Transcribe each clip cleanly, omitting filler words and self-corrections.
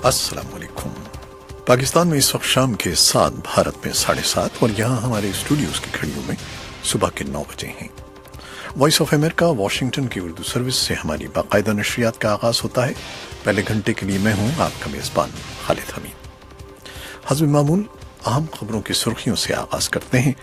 अस्सलाम वालेकुम। पाकिस्तान में इस वक्त शाम के 7, भारत में 7:30 और यहाँ हमारे स्टूडियोज़ की घड़ियों में सुबह के 9 बजे हैं। वॉइस ऑफ अमेरिका वाशिंगटन की उर्दू सर्विस से हमारी बाकायदा नशरियात का आगाज़ होता है। पहले घंटे के लिए मैं हूँ आपका मेज़बान खालिद हमीद। हज़ब मामूल अहम खबरों की सुर्खियों से आगाज़ करते हैं।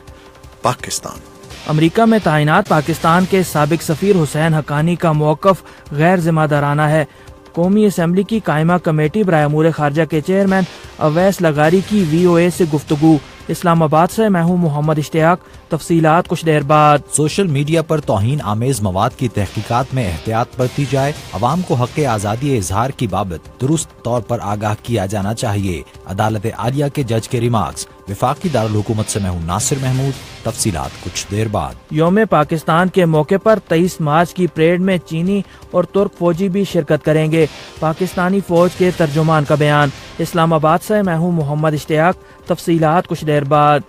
पाकिस्तान अमेरिका में तैनात पाकिस्तान के साबिक सफ़ीर हुसैन हक्कानी का मौक़िफ़ गैर ज़िम्मेदाराना है। कौमी असम्बली की कायमा कमेटी बराए अमूर खारजा के चेयरमैन अवैस लगारी की VOA से गुफ्तगू। इस्लामाबाद से मैं हूँ मोहम्मद इश्तियाक। तफसीलात कुछ देर बाद। सोशल मीडिया पर तौहीन आमेज मवाद की तहकीकात में एहतियात बरती जाए। अवाम को हक़ आज़ादी इजहार की बाबत दुरुस्त तौर पर आगाह किया जाना चाहिए। अदालत आलिया के जज के रिमार्क्स। वफाकी दारुल हुकूमत से मैं हूँ नासिर महमूद। तफसीलात कुछ देर बाद। यौम पाकिस्तान के मौके पर 23 मार्च की परेड में चीनी और तुर्क फौजी भी शिरकत करेंगे। पाकिस्तानी फौज के तर्जुमान का बयान। इस्लामाबाद से मैं हूँ मोहम्मद इश्तियाक। तफसीलात कुछ देर बाद।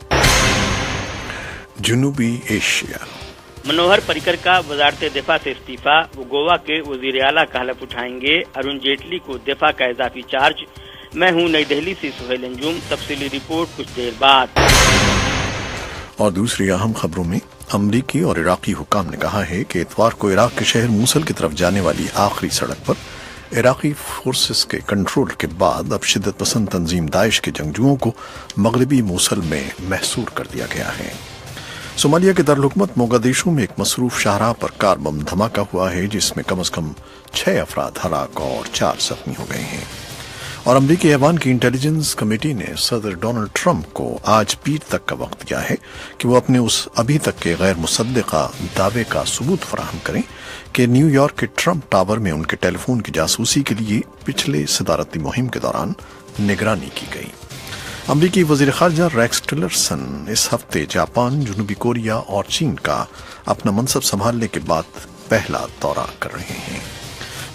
जनूबी एशिया मनोहर पर्रिकर का वजारत दिफा से इस्तीफा। वो गोवा के वजीर आला का हलफ उठाएंगे। अरुण जेटली को दिफा का इजाफी चार्ज। मैं हूँ नई दिल्ली से सुहेल अंजुम। तफसीली रिपोर्ट कुछ देर बाद। और दूसरी अहम खबरों में अमरीकी और इराकी हुकाम ने कहा है कि इतवार को इराक के शहर मूसल की तरफ जाने वाली आखिरी सड़क पर इराकी फोर्सेस के कंट्रोल के बाद अब शिद्दत पसंद तंजीम दाइश के जंगजुओं को मगरबी मूसल में महसूर कर दिया गया है। सोमालिया के दारुल-हुकूमत मोगादिशु में एक मसरूफ शाहराह पर कार बम धमाका हुआ है, जिसमें कम से कम 6 अफराद हलाक और 4 जख्मी हो गए हैं। और अमरीकी ऐवान की इंटेलिजेंस कमेटी ने सदर डोनाल्ड ट्रंप को आज पीर तक का वक्त दिया है कि वो अपने उस अभी तक के गैर मुसद्दिका दावे का सबूत फराहम करें कि न्यूयॉर्क के ट्रंप टावर में उनके टेलीफोन की जासूसी के लिए पिछले सदारती मुहिम के दौरान निगरानी की गई। अमरीकी वजीर खारजा रेक्स टिलरसन इस हफ्ते जापान, जनूबी कोरिया और चीन का अपना मनसब संभालने के बाद पहला दौरा कर रहे हैं।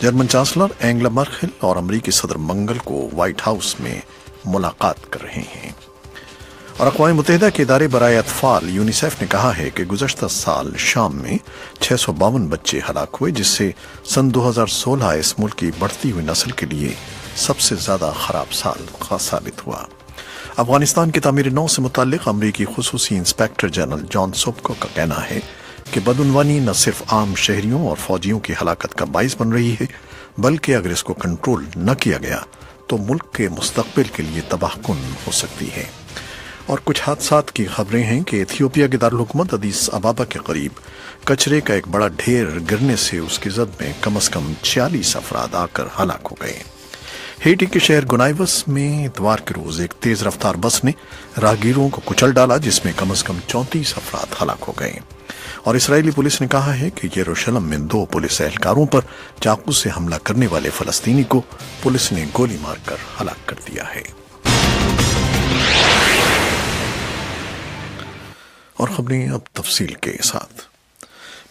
जर्मन चांसलर एंगला मर्केल और अमरीकी सदर मंगल को व्हाइट हाउस में मुलाकात कर रहे हैं। और अक़वाम मुत्तहिदा के इदारे बराए अतफाल यूनिसेफ ने कहा है कि गुज़श्ता साल शाम में 652 बच्चे हलाक हुए, जिससे सन 2016 इस मुल्क की बढ़ती हुई नस्ल के लिए सबसे ज़्यादा ख़राब साल साबित हुआ। अफगानिस्तान की तामीर नौ से मुताल्लिक़ अमरीकी खुसूसी इंस्पेक्टर जनरल जॉन सोबको का कहना है कि बदउनवानी न सिर्फ आम शहरियों और फौजियों की हलाकत का बाइस बन रही है, बल्कि अगर इसको कंट्रोल न किया गया तो मुल्क के मुस्तक़बिल के लिए तबाहकुन हो सकती है। और कुछ हादसात की खबरें हैं कि इथियोपिया के दारुल-हुकूमत अदीस अबाबा के करीब कचरे का एक बड़ा ढेर गिरने से उसकी जद में कम से कम 46 अफराद आकर हलाक हो गए। हेटी के शहर गुनाइवस में इतवार के रोज एक तेज रफ्तार बस ने राहगीरों को कुचल डाला, जिसमें कम से कम 34 अफराद हलाक हो गए। और इसराइली पुलिस ने कहा है कि यरूशलेम में 2 पुलिस एहलकारों पर चाकू से हमला करने वाले फलस्तीनी को पुलिस ने गोली मारकर हलाक कर दिया है। और खबरें अब तफसील के साथ।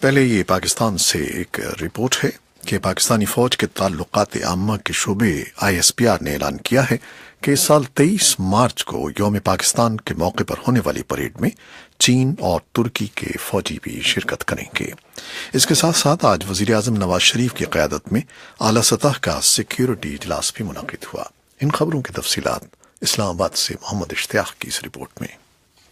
पहले ये पाकिस्तान से एक रिपोर्ट है कि पाकिस्तानी फौज के ताल्लुकात आम्मा के शोबे ISPR ने ऐलान किया है कि इस साल 23 मार्च को यौम पाकिस्तान के मौके पर होने वाली परेड में चीन और तुर्की के फौजी भी शिरकत करेंगे। इसके साथ साथ आज वजीर आजम नवाज शरीफ की क़यादत में आला सतह का सिक्योरिटी इजलास भी मुनक़िद हुआ। इन खबरों की तफसीलात इस्लामाबाद से मोहम्मद इश्तियाक की इस रिपोर्ट में।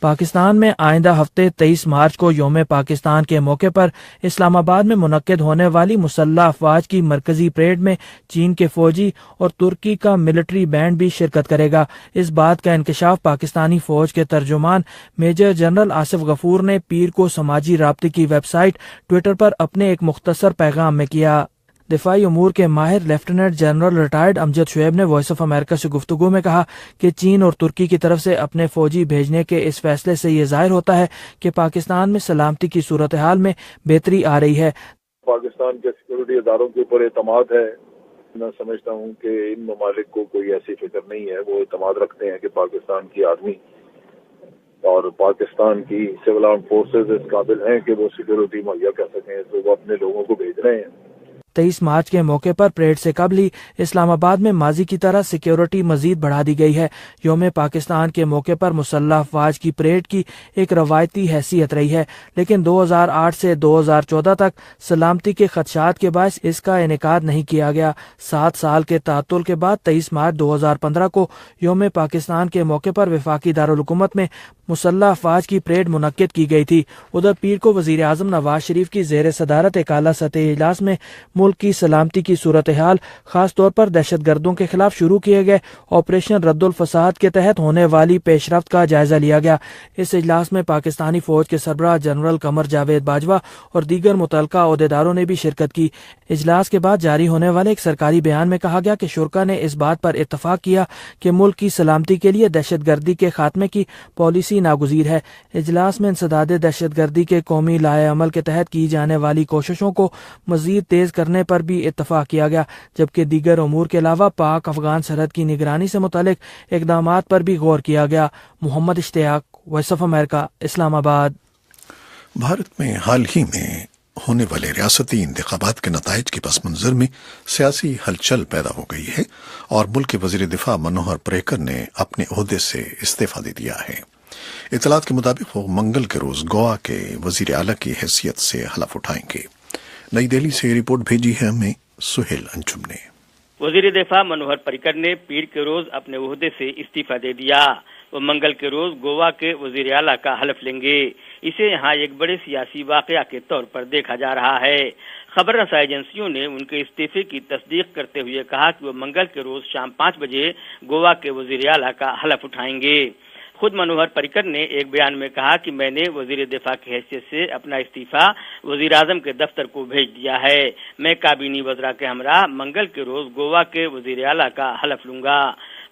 पाकिस्तान में आइंदा हफ्ते 23 मार्च को यौम पाकिस्तान के मौके पर इस्लामाबाद में मुनक्किद होने वाली मुसल्लह अफवाज की मरकजी परेड में चीन के फौजी और तुर्की का मिलिट्री बैंड भी शिरकत करेगा। इस बात का इंकशाफ पाकिस्तानी फौज के तर्जुमान मेजर जनरल आसिफ गफूर ने पीर को समाजी राब्ते की वेबसाइट ट्विटर पर अपने एक मुख्तसर पैगाम में किया। दिफाई उमूर के माहिर lieutenant general retired Amjad Shoaib ने वॉइस ऑफ अमेरिका से गुफ्तगू में कहा कि चीन और तुर्की की तरफ से अपने फौजी भेजने के इस फैसले से ये जाहिर होता है कि पाकिस्तान में सलामती की सूरत हाल में बेहतरी आ रही है। पाकिस्तान के सिक्योरिटी इदारों के ऊपर एतमाद है। मैं समझता हूँ कि इन ममालिक को कोई ऐसी फिक्र नहीं है। वो एतमाद रखते हैं कि पाकिस्तान की आर्मी और पाकिस्तान की सिविल आर्म फोर्सेज इस काबिल हैं कि वो सिक्योरिटी मुहैया कर सकें, तो वो अपने लोगों को भेज रहे हैं। 23 मार्च के मौके पर परेड से कबल ही इस्लामाबाद में माजी की तरह सिक्योरिटी मजीद बढ़ा दी गई है। यौम पाकिस्तान के मौके पर मुसल्लह अफवाज की परेड की एक रवायती हैसियत रही है, लेकिन 2008 से 2014 तक सलामती के खदशात के बायस इसका इनेकाद नहीं किया गया। 7 साल के तातुल के बाद 23 मार्च 2015 को यौम पाकिस्तान के मौके पर वफाकी दारुल हुकूमत में मुसल्लह अफवाज की परेड मुनक्किद की गई थी। उधर पीर को वजीर आजम नवाज शरीफ की जेर सदारत एक आला सतही इजलास में मुल्क की सलामती की सूरत हाल, खास तौर पर दहशत गर्दों के खिलाफ शुरू किए गए ऑपरेशन रद्दुल फसाद के तहत होने वाली पेशरफ्त का जायजा लिया गया। इस इजलास में पाकिस्तानी फौज के सरबराह जनरल कमर जावेद बाजवा और दीगर मुतलका अहदेदारों ने भी शिरकत की। इजलास के बाद जारी होने वाले एक सरकारी बयान में कहा गया कि शुरा ने इस बात पर इत्तफाक किया कि मुल्क की सलामती के लिए दहशत गर्दी के खात्मे की पॉलिसी नागुजीर है। इजलास में इंसदाद दहशत गर्दी के कौमी लाए अमल के तहत की जाने वाली कोशिशों को मजीद तेज करने पर भी इत्तफाक किया गया, जबकि दीगर उमूर के अलावा पाक अफगान सरहद की निगरानी से मुतालिक इकदामात पर भी गौर किया गया। Mohammad Ishtiaq, Voice of America, Islamabad. Bharat में हाल ही में होने वाले रियासती इंतखाबात के नताइज के पस मंजर में सियासी हलचल पैदा हो गई है और मुल्क के वजीर दिफा मनोहर पर्रिकर ने अपने ओहदे से इस्तीफा दे दिया है। इतलात के मुताबिक वो मंगल के रोज गोवा के वजीर आला की हैसियत से हलफ उठाएंगे। नई दिल्ली से रिपोर्ट भेजी है हमें सुहेल अंजुम ने। वजीर दिफा मनोहर पर्रिकर ने पीर के रोज अपने ओहदे से इस्तीफा दे दिया। वो मंगल के रोज गोवा के वजीर आला का हलफ लेंगे। इसे यहाँ एक बड़े सियासी वाकया के तौर पर देखा जा रहा है। खबर रसाई एजेंसियों ने उनके इस्तीफे की तस्दीक करते हुए कहा कि वो मंगल के रोज शाम 5 बजे गोवा के वजीर आला का हलफ उठाएंगे। खुद मनोहर पर्रिकर ने एक बयान में कहा कि मैंने वजीर दिफा की हैसियत से अपना इस्तीफा वजीर आजम के दफ्तर को भेज दिया है। मैं काबीनी वज़रा के हमरा मंगल के रोज गोवा के वजीर आला का हलफ लूंगा।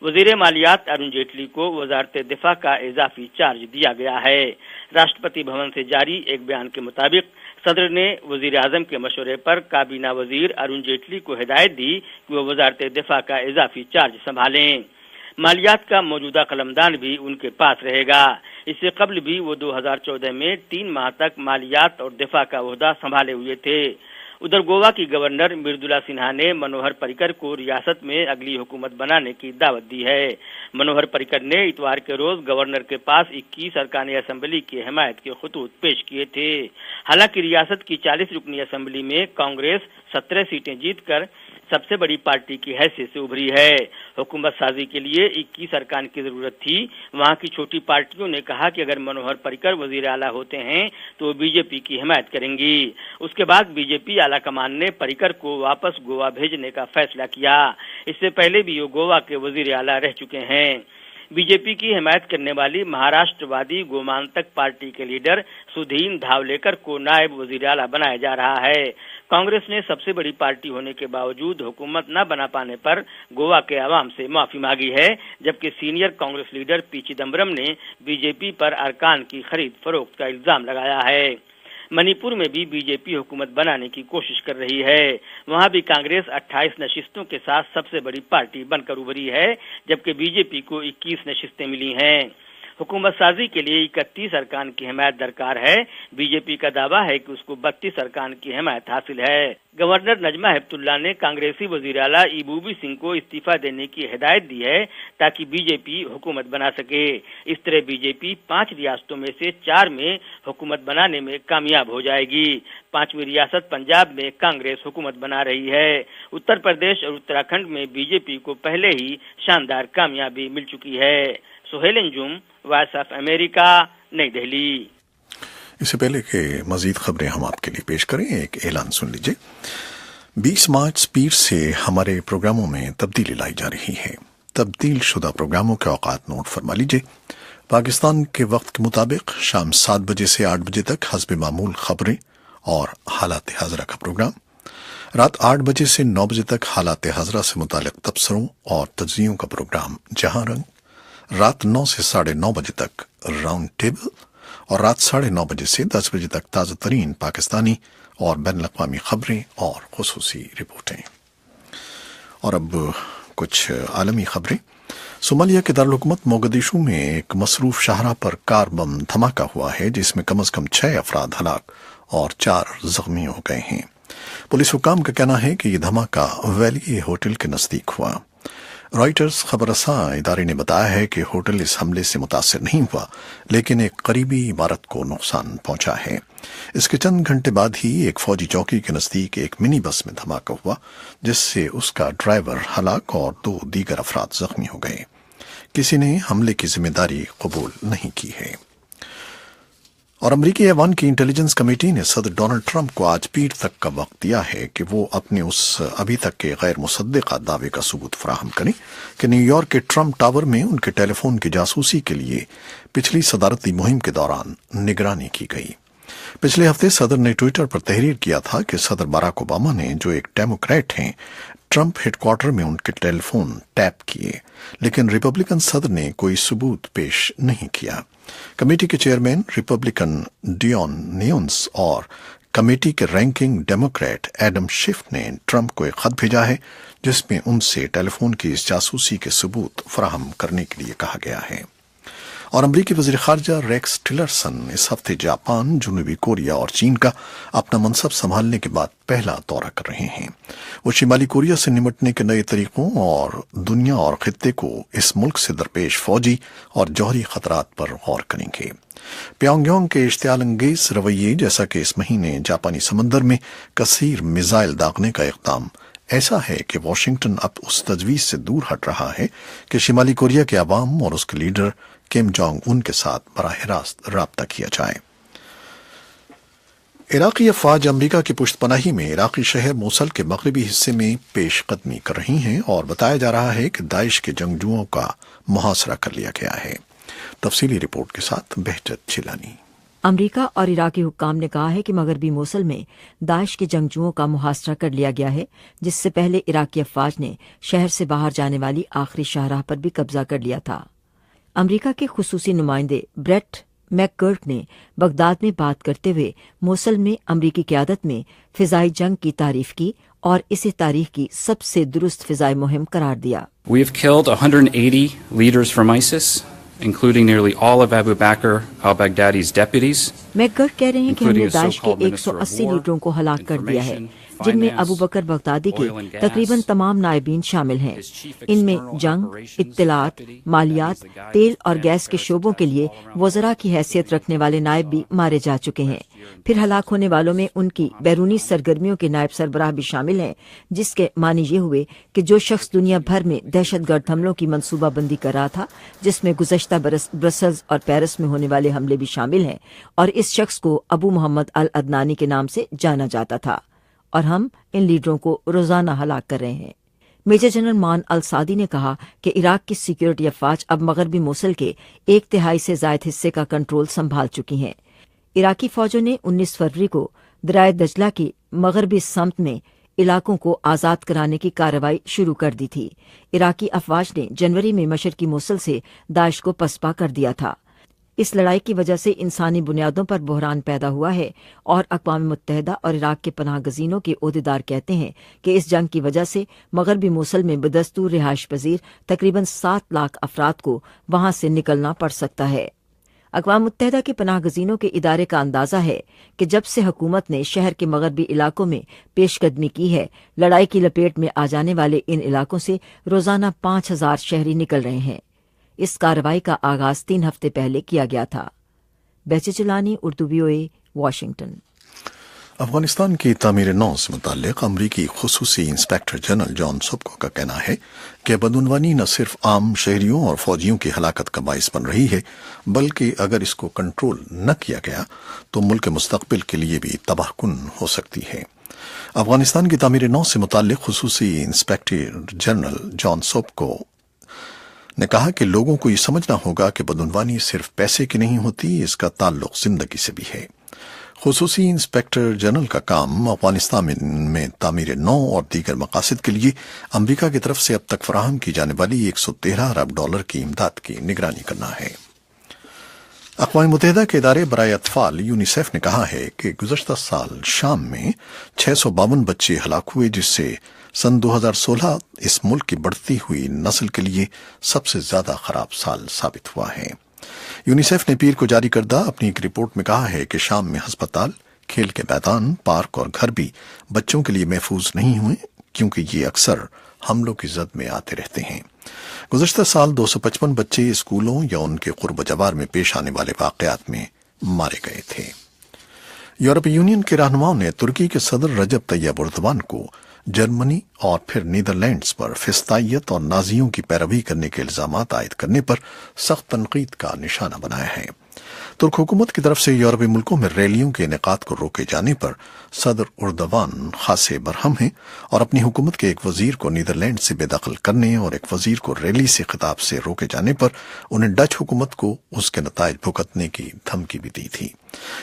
वजीर मालियात अरुण जेटली को वजारत दिफा का इजाफी चार्ज दिया गया है। राष्ट्रपति भवन से जारी एक बयान के मुताबिक सदर ने वजीर आजम के मशवरे पर काबीना वजीर अरुण जेटली को हिदायत दी कि वो वजारत दिफा का इजाफी चार्ज संभालें। मालियात का मौजूदा कलमदान भी उनके पास रहेगा। इससे कबल भी वो 2014 में 3 माह तक मालियात और दिफा का ओहदा संभाले हुए थे। उधर गोवा की गवर्नर मृदुला सिन्हा ने मनोहर पर्रिकर को रियासत में अगली हुकूमत बनाने की दावत दी है। मनोहर पर्रिकर ने इतवार के रोज गवर्नर के पास 21 अरकान असेंबली की हिमायत के खतूत पेश किए थे। हालांकि रियासत की 40 रुकनी असेंबली में कांग्रेस 17 सीटें जीतकर सबसे बड़ी पार्टी की हैसियत से उभरी है। हुकूमत साजी के लिए 21 अरकान की जरूरत थी। वहां की छोटी पार्टियों ने कहा कि अगर मनोहर पर्रिकर वजीर आला होते हैं तो वो बीजेपी की हिमायत करेंगी। उसके बाद बीजेपी आला कमान ने पर्रिकर को वापस गोवा भेजने का फैसला किया। इससे पहले भी वो गोवा के वजीर आला रह चुके हैं। बीजेपी की हिमायत करने वाली महाराष्ट्रवादी गोमांतक पार्टी के लीडर सुधीन धावलेकर को नायब वजीर आला बनाया जा रहा है। कांग्रेस ने सबसे बड़ी पार्टी होने के बावजूद हुकूमत न बना पाने पर गोवा के अवाम से माफी मांगी है, जबकि senior Congress leader P Chidambaram ने बीजेपी पर अरकान की खरीद फरोख्त का इल्जाम लगाया है। मणिपुर में भी बीजेपी हुकूमत बनाने की कोशिश कर रही है। वहां भी कांग्रेस 28 नशिस्तों के साथ सबसे बड़ी पार्टी बनकर उभरी है, जबकि बीजेपी को 21 नशिस्तें मिली हैं। हुकूमत साजी के लिए 31 अरकान की हिमायत दरकार है। बीजेपी का दावा है कि उसको 32 अरकान की हिमायत हासिल है। गवर्नर नजमा हेपतुल्ला ने कांग्रेसी वजीर आला इबूबी सिंह को इस्तीफा देने की हिदायत दी है ताकि बीजेपी हुकूमत बना सके। इस तरह बीजेपी 5 रियासतों में से 4 में हुकूमत बनाने में कामयाब हो जाएगी। 5वीं रियासत पंजाब में कांग्रेस हुकूमत बना रही है। उत्तर प्रदेश और उत्तराखंड में बीजेपी को पहले ही शानदार कामयाबी मिल चुकी है। Suhail Anjum, Voice of America, Nai Delhi. इससे पहले कि मजीद खबरें हम आपके लिए पेश करें, एक ऐलान सुन लीजिए। 20 मार्च पीर से हमारे प्रोग्रामों में तब्दीली लाई जा रही है। तब्दील शुदा प्रोग्रामों के औकात नोट फरमा लीजिए। पाकिस्तान के वक्त के मुताबिक शाम 7 बजे से 8 बजे तक हस्ब मामूल खबरें और हालात हाजरा का प्रोग्राम। रात 8 बजे से 9 बजे तक हालात हाजरा से मुतालिक तबसरों और तज्जियों का प्रोग्राम जहां रंग। रात 9 से 9:30 बजे तक राउंड टेबल और रात 9:30 बजे से 10 बजे तक ताज़ा तरीन पाकिस्तानी और बैनुल-अक़वामी खबरें और खुसूसी रिपोर्टें। और अब कुछ आलमी खबरें। सोमालिया के दारुल हुकूमत मोगदिशु में एक मसरूफ शाहराह पर कार बम धमाका हुआ है, जिसमें कम से कम 6 अफराद हलाक और 4 जख्मी हो गए हैं। पुलिस हुकाम का कहना है कि ये धमाका वैली होटल के नजदीक हुआ। रॉयटर्स खबर रसां इदारे ने बताया है कि होटल इस हमले से मुतासिर नहीं हुआ, लेकिन एक करीबी इमारत को नुकसान पहुंचा है। इसके चंद घंटे बाद ही एक फौजी चौकी के नजदीक एक मिनी बस में धमाका हुआ, जिससे उसका ड्राइवर हलाक और 2 दीगर अफराद जख्मी हो गए। किसी ने हमले की जिम्मेदारी कबूल नहीं की है। और अमरीकी ऐवान की इंटेलिजेंस कमेटी ने सदर डोनाल्ड ट्रंप को आज पीर तक का वक्त दिया है कि वो अपने उस अभी तक के गैर मुसद्दिक़ा दावे का सबूत फराहम करें कि न्यूयॉर्क के ट्रंप टावर में उनके टेलीफोन की जासूसी के लिए पिछली सदारती मुहिम के दौरान निगरानी की गई। पिछले हफ्ते सदर ने ट्विटर पर तहरीर किया था कि सदर बराक ओबामा ने, जो एक डेमोक्रेट हैं, ट्रंप हेडक्वार्टर में उनके टेलीफोन टैप किए, लेकिन रिपब्लिकन सदर ने कोई सबूत पेश नहीं किया। कमेटी के चेयरमैन रिपब्लिकन डियोन नियोन्स और कमेटी के रैंकिंग डेमोक्रेट एडम शिफ ने ट्रंप को एक खत भेजा है, जिसमें उनसे टेलीफोन की इस जासूसी के सबूत फराहम करने के लिए कहा गया है। और अमरीकी वज़ीर ख़ारजा रेक्स टिलरसन इस हफ्ते जापान, जनूबी कोरिया और चीन का अपना मनसब संभालने के बाद पहला दौरा कर रहे हैं। वो शिमाली कोरिया से निपटने के नए तरीकों और दुनिया और खित्ते को इस मुल्क से दरपेश फौजी और जौहरी खतरात पर गौर करेंगे। प्योंगयांग के इश्तियालंगेज रवैये, जैसा कि इस महीने जापानी समंदर में कसीर मिसाइल दागने का इक़दाम, ऐसा है कि वाशिंगटन अब उस तजवीज से दूर हट रहा है कि शिमाली कोरिया के अवाम और उसके लीडर किम जोंग उन के साथ बराह रास्त राब्ता किया जाए। इराकी अफवाज अमरीका की पुश्तपनाही में इराकी शहर मोसल के मगरबी हिस्से में पेशकदमी कर रही हैं और बताया जा रहा है कि दाइश के जंगजुओं का मुहासरा कर लिया गया है। तफसीली रिपोर्ट के साथ बहजत चिलानी। अमरीका और इराकी हुक्काम ने कहा है कि मगरबी मोसल में दाइश के जंगजुओं का मुहासरा कर लिया गया है, जिससे पहले इराकी अफवाज ने शहर से बाहर जाने वाली आखिरी शाहराह पर भी कब्जा कर लिया था। अमरीका के खुसूसी नुमाइंदे ब्रेट मैकगर्ट ने बगदाद में बात करते हुए मोसल में अमरीकी क़यादत में फिजाई जंग की तारीफ की और इसे तारीख की सबसे दुरुस्त फिजाई मुहिम करार दिया। We have killed 180 leaders from ISIS, including nearly all of Abu Bakr al-Baghdadi's deputies. मैकगर्ट कह रहे हैं कि हमने दाइश के 180 लीडरों को हलाक कर दिया है, जिनमें अबू बकर बगदादी के तकरीबन तमाम नायबीन शामिल हैं। इनमें जंग, इत्तलात, मालियात, तेल और गैस के शोबों के लिए वज़रा की हैसियत रखने वाले नायब भी मारे जा चुके हैं। फिर हलाक होने वालों में उनकी बैरूनी सरगर्मियों के नायब सरबराह भी शामिल हैं, जिसके मानी ये हुए कि जो शख्स दुनिया भर में दहशतगर्द हमलों की मनसूबाबंदी कर रहा था, जिसमें गुज़श्ता बरस ब्रसल्स और पेरिस में होने वाले हमले भी शामिल हैं, और इस शख्स को अबू मोहम्मद अल अदनानी के नाम से जाना जाता था, और हम इन लीडरों को रोजाना हलाक कर रहे हैं। मेजर जनरल मान अल सादी ने कहा कि इराक की सिक्योरिटी अफवाज अब मगरबी मोसल के 1/3 से ज़ायद हिस्से का कंट्रोल संभाल चुकी हैं। इराकी फौजों ने 19 फरवरी को दराए दजला की मगरबी समत में इलाकों को आज़ाद कराने की कार्रवाई शुरू कर दी थी। इराकी अफवाज ने जनवरी में मशरकी मोसल से दाइश को पसपा कर दिया था। इस लड़ाई की वजह से इंसानी बुनियादों पर बहरान पैदा हुआ है और अक़वाम मुत्तहिदा और इराक के पनाह गज़ीनों के ओहदेदार कहते हैं कि इस जंग की वजह से मगरबी मोसल में बदस्तूर रिहाइश पजीर तकरीबन 7 लाख अफराद को वहां से निकलना पड़ सकता है। अक़वाम मुत्तहिदा के पनाह गज़ीनों के इदारे का अंदाज़ा है कि जब से हुकूमत ने शहर के मगरबी इलाकों में पेशकदमी की है, लड़ाई की लपेट में आ जाने वाले इन इलाकों से रोज़ाना 5000 शहरी निकल रहे हैं। इस कार्रवाई का आगाज 3 हफ्ते पहले किया गया था। बेचे चलानी, उर्दू VOA, वाशिंगटन। अफगानिस्तान की तामीर-ए-नौ से मुताल्लिक अमरीकी खुसूसी इंस्पेक्टर जनरल जॉन सोबको का कहना है कि बदउनवानी न सिर्फ आम शहरियों और फौजियों की हलाकत का बाइस बन रही है, बल्कि अगर इसको कंट्रोल न किया गया तो मुल्क के मुस्तकबिल के लिए भी तबाहकुन हो सकती है। अफगानिस्तान की तामीर-ए-नौ से मुताल्लिक खुसूसी इंस्पेक्टर जनरल जॉन सोबको ने कहा कि लोगों को ये समझना होगा कि बदउनवानी सिर्फ पैसे की नहीं होती, इसका ताल्लुक जिंदगी से भी है। खुसूसी इंस्पेक्टर जनरल का काम अफगानिस्तान में तामीर-ए-नौ और दीगर मकासद के लिए अमरीका की तरफ से अब तक फराहम की जाने वाली 113 अरब डॉलर की इमदाद की निगरानी करना है। अक़वाम मुत्तहिदा के इदारे बराए अतफाल यूनिसेफ ने कहा है कि गुज़श्ता साल शाम में 652 बच्चे हलाक हुए, जिससे सन 2016 इस मुल्क की बढ़ती हुई नस्ल के लिए सबसे ज्यादा खराब साल साबित हुआ है। यूनिसेफ ने पीर को जारी करदा अपनी एक रिपोर्ट में कहा है कि शाम में अस्पताल, کھیل کے میدان، پارک اور گھر بھی بچوں کے لیے محفوظ نہیں ہوئے کیونکہ یہ اکثر حملوں کی زد میں آتے رہتے ہیں۔ گزشتہ سال 255 بچے اسکولوں یا ان کے قرب و جوار میں پیش آنے والے واقعات میں مارے گئے تھے۔ یورپی یونین کے رہنماؤں نے ترکی کے صدر رجب طیب اردوان کو جرمنی اور پھر نیدرلینڈز پر فسطائیت اور نازیوں کی پیروی کرنے کے الزامات عائد کرنے پر سخت تنقید کا نشانہ بنایا ہے۔ ترک حکومت کی طرف سے یورپی ملکوں میں ریلیوں کے انعقاد کو روکے جانے پر صدر اردوان خاصے برہم ہیں اور اپنی حکومت کے ایک وزیر کو نیدرلینڈ سے بے دخل کرنے اور ایک وزیر کو ریلی سے خطاب سے روکے جانے پر انہیں ڈچ حکومت کو اس کے نتائج بھگتنے کی دھمکی بھی دی تھی۔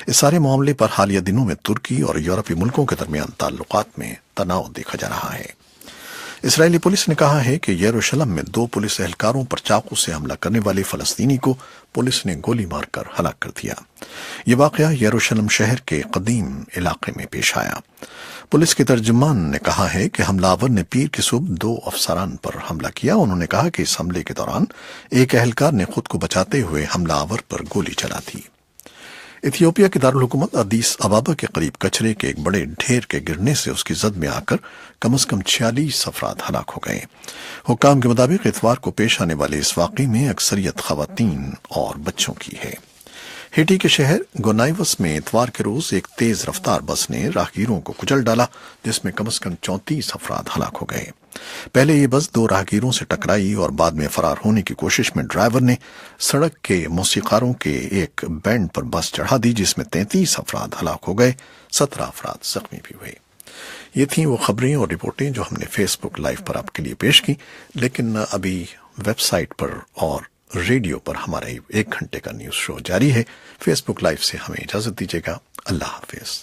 اس سارے معاملے پر حالیہ دنوں میں ترکی اور یورپی ملکوں کے درمیان تعلقات میں تناؤ دیکھا جا رہا ہے۔ اسرائیلی پولیس نے کہا ہے کہ یروشلم میں 2 پولیس اہلکاروں پر چاقو سے حملہ کرنے والے فلسطینی کو پولیس نے گولی مار کر ہلاک کر دیا۔ یہ واقعہ یروشلم شہر کے قدیم علاقے میں پیش آیا۔ پولیس کے ترجمان نے کہا ہے کہ حملہ آور نے پیر کی صبح 2 افسران پر حملہ کیا۔ انہوں نے کہا کہ اس حملے کے دوران ایک اہلکار نے خود کو بچاتے ہوئے حملہ آور پر گولی چلا دی۔ ایتھیوپیا کے دارالحکومت ادیس ابابا کے قریب کچرے کے ایک بڑے ڈھیر کے گرنے سے اس کی زد میں آ کر کم از کم 46 افراد ہلاک ہو گئے۔ حکام کے مطابق اتوار کو پیش آنے والے اس واقعے میں اکثریت خواتین اور بچوں کی ہے۔ ہیٹی کے شہر گونائیوس میں اتوار کے روز ایک تیز رفتار بس نے راہگیروں کو کچل ڈالا جس میں کم از کم 34 افراد ہلاک ہو گئے۔ پہلے یہ بس 2 راہگیروں سے ٹکرائی اور بعد میں فرار ہونے کی کوشش میں ڈرائیور نے سڑک کے موسیقاروں کے ایک بینڈ پر بس چڑھا دی جس میں 33 افراد ہلاک ہو گئے، 17 افراد زخمی بھی ہوئے۔ یہ تھیں وہ خبریں اور رپورٹیں جو ہم نے فیس بک لائیو پر آپ کے لیے پیش کی، لیکن ابھی ویب سائٹ پر اور ریڈیو پر ہمارا 1 گھنٹے کا نیوز شو جاری ہے۔ فیس بک لائیو سے ہمیں اجازت دیجیے گا۔ اللہ حافظ۔